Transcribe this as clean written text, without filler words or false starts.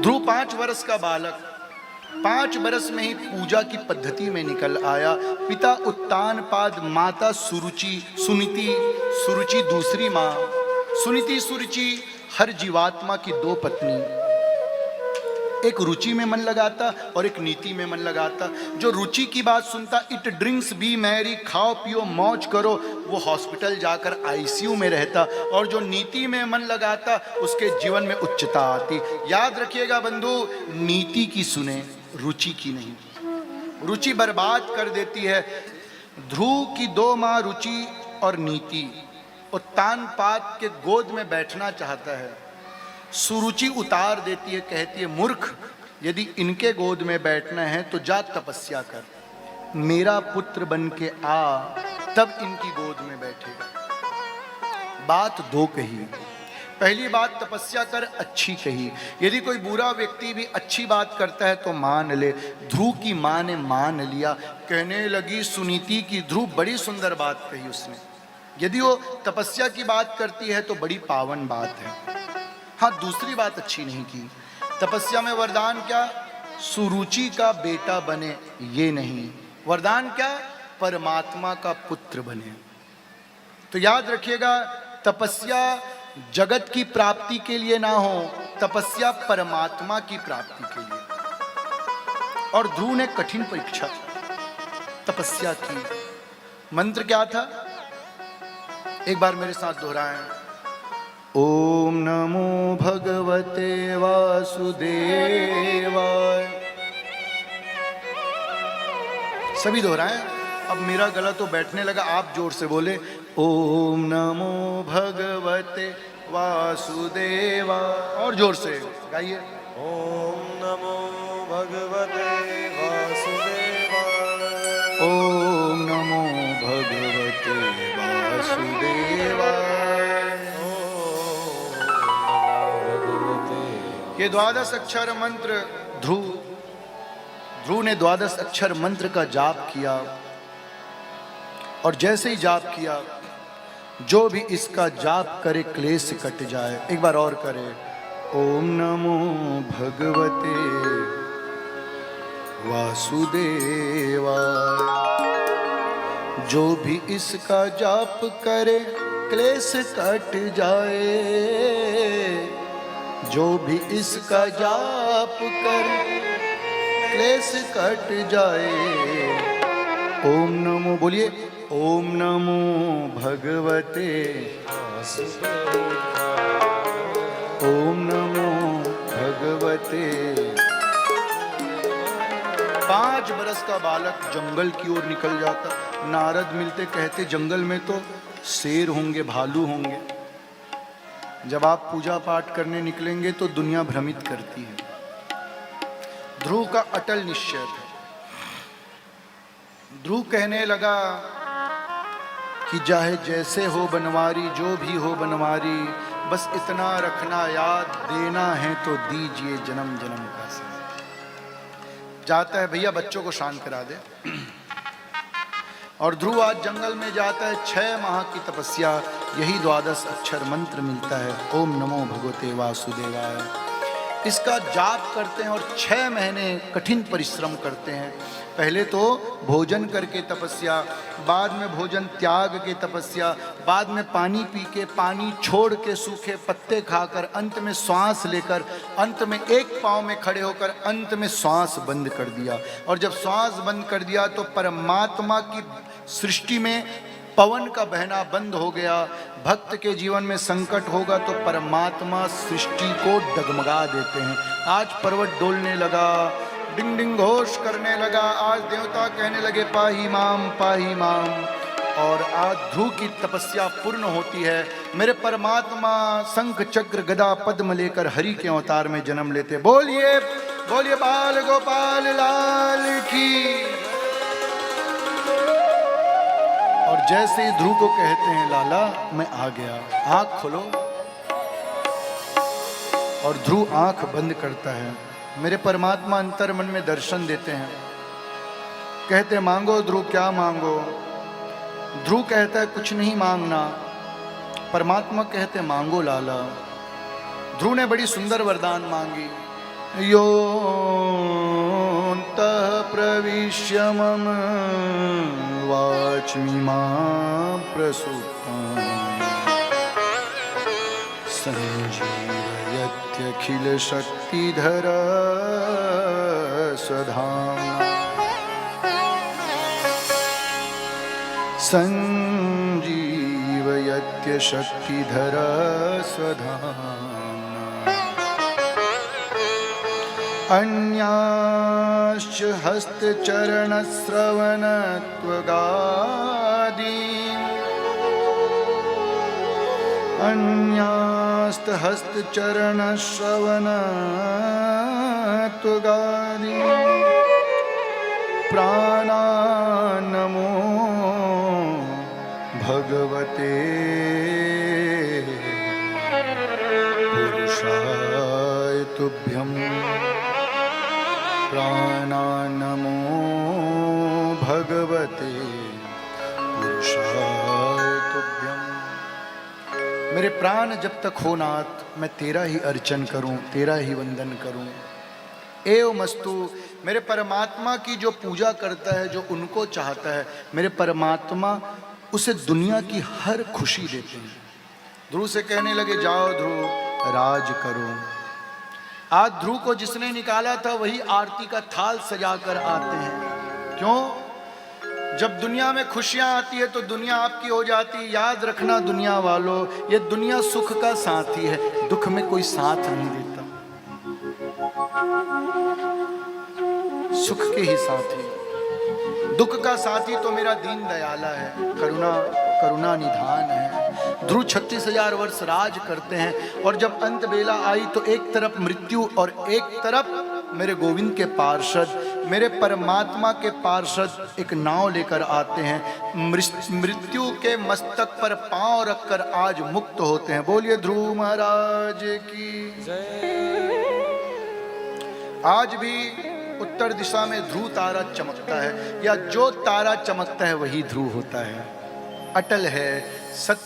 ध्रुव 5 वर्ष का बालक 5 वर्ष में ही पूजा की पद्धति में निकल आया। पिता उत्तानपाद, माता सुरुचि, सुरुचि दूसरी माँ, सुरुचि हर जीवात्मा की 2 पत्नी। एक रुचि में मन लगाता और एक नीति में मन लगाता। जो रुचि की बात सुनता, इट ड्रिंक्स बी मैरी, खाओ पियो मौज करो, वो हॉस्पिटल जाकर आईसीयू में रहता। और जो नीति में मन लगाता उसके जीवन में उच्चता आती। याद रखिएगा बंधु, नीति की सुने, रुचि की नहीं। रुचि बर्बाद कर देती है। ध्रुव की 2 माँ रुचि और नीति। उत्तानपाद के गोद में बैठना चाहता है, सुरुचि उतार देती है, कहती है मूर्ख, यदि इनके गोद में बैठना है तो जा तपस्या कर, मेरा पुत्र बन के आ, तब इनकी गोद में बैठेगा। बात 2 कही। पहली बात तपस्या कर, अच्छी कही। यदि कोई बुरा व्यक्ति भी अच्छी बात करता है तो मान ले। ध्रुव की माँ ने मान लिया। कहने लगी सुनीति की, ध्रुव बड़ी सुंदर बात कही उसने। यदि वो तपस्या की बात करती है तो बड़ी पावन बात है। हाँ, दूसरी बात अच्छी नहीं की। तपस्या में वरदान क्या? सुरुचि का बेटा बने, ये नहीं। वरदान क्या? परमात्मा का पुत्र बने। तो याद रखिएगा, तपस्या जगत की प्राप्ति के लिए ना हो, तपस्या परमात्मा की प्राप्ति के लिए। और ध्रुव ने कठिन परीक्षा तपस्या की। मंत्र क्या था? एक बार मेरे साथ दोहराएं। ओम नमो भगवते वासुदेवाय। सभी दोहराएं। अब मेरा गला तो बैठने लगा, आप जोर से बोले ओम नमो भगवते वासुदेवाय। और जोर से गाइए। ओम नमो भगवते वासुदेवाय। ओम नमो भगवते वासुदेवाय। ये 12 अक्षर मंत्र ध्रुव ने 12 अक्षर मंत्र का जाप किया। और जैसे ही जाप किया, जो भी इसका जाप करे क्लेश कट जाए। एक बार और करे। ओम नमो भगवते वासुदेवाय। जो भी इसका जाप करे क्लेश कट जाए। जो भी इसका जाप करे क्लेश कट जाए। ओम नमो, बोलिए ओम नमो भगवते ओम नमो भगवते। 5 बरस का बालक जंगल की ओर निकल जाता। नारद मिलते, कहते जंगल में तो शेर होंगे, भालू होंगे। जब आप पूजा पाठ करने निकलेंगे तो दुनिया भ्रमित करती है। ध्रुव का अटल निश्चय था। ध्रुव कहने लगा कि चाहे जैसे हो बनवारी, जो भी हो बनवारी, बस इतना रखना याद, देना है तो दीजिए जन्म जन्म का साथ। जाता है, भैया बच्चों को शांत करा दे। और ध्रुव आज जंगल में जाता है। 6 माह की तपस्या, यही 12 अक्षर मंत्र मिलता है। ओम नमो भगवते वासुदेवाय। इसका जाप करते हैं और 6 महीने कठिन परिश्रम करते हैं। पहले तो भोजन करके तपस्या, बाद में भोजन त्याग के तपस्या, बाद में पानी पी के, पानी छोड़ के, सूखे पत्ते खाकर, अंत में श्वास लेकर, अंत में एक पांव में खड़े होकर, अंत में श्वास बंद कर दिया। और जब श्वास बंद कर दिया तो परमात्मा की सृष्टि में पवन का बहना बंद हो गया। भक्त के जीवन में संकट होगा तो परमात्मा सृष्टि को डगमगा देते हैं। आज पर्वत डोलने लगा, डिंग डिंग घोष करने लगा। आज देवता कहने लगे पाही माम पाही माम। और आज ध्रुव की तपस्या पूर्ण होती है। मेरे परमात्मा शंख चक्र गदा पद्म लेकर हरि के अवतार में जन्म लेते। बोलिए बोलिए बाल गोपाल लाल की। और जैसे ही ध्रुव को कहते हैं लाला मैं आ गया, आंख खोलो, और ध्रुव आंख बंद करता है। मेरे परमात्मा अंतर मन में दर्शन देते हैं। कहते मांगो ध्रुव, क्या मांगो? ध्रुव कहता है कुछ नहीं मांगना। परमात्मा कहते मांगो लाला। ध्रुव ने बड़ी सुंदर वरदान मांगी। योऽन्तः प्रविश्य मम वाच्मिमां प्रसुप्ताम् सञ्जीवयत्यखिलशक्तिधर स्वधाम्ना सञ्जीवयत्यशक्तिधर स्वधाम्ना अन्याश्च हस्तचरणश्रवणत्वगादीन् अन्यास्तहस्तचरणश्रवणत्वगादीन् प्राणान्नमो भगवते पुरुषाय तुभ्यम् प्राणान्नमो भगवते पुरुषाय तुभ्यम्। मेरे प्राण जब तक हो नाथ मैं तेरा ही अर्चन करूं, तेरा ही वंदन करूं। एव मस्तु, मेरे परमात्मा की जो पूजा करता है, जो उनको चाहता है, मेरे परमात्मा उसे दुनिया की हर खुशी देते हैं। ध्रुव से कहने लगे जाओ ध्रुव राज करो। आज ध्रुव को जिसने निकाला था वही आरती का थाल सजाकर आते हैं। क्यों? जब दुनिया में खुशियां आती है तो दुनिया आपकी हो जाती है। याद रखना दुनिया वालों, ये दुनिया सुख का साथी है, दुख में कोई साथ नहीं देता। सुख के ही साथी, दुख का साथी तो मेरा दीन दयाला है, करुणा निधान है। ध्रुव 36,000 वर्ष राज करते हैं और जब अंत बेला आई तो एक तरफ मृत्यु और एक तरफ मेरे गोविंद के पार्षद, मेरे परमात्मा के पार्षद एक नाव लेकर आते हैं। मृत्यु के मस्तक पर पांव रखकर आज मुक्त होते हैं। बोलिए ध्रुव महाराज की जय। आज भी उत्तर दिशा में ध्रुव तारा चमकता है, या जो तारा चमकता है वही ध्रुव होता है। अटल है, सत्य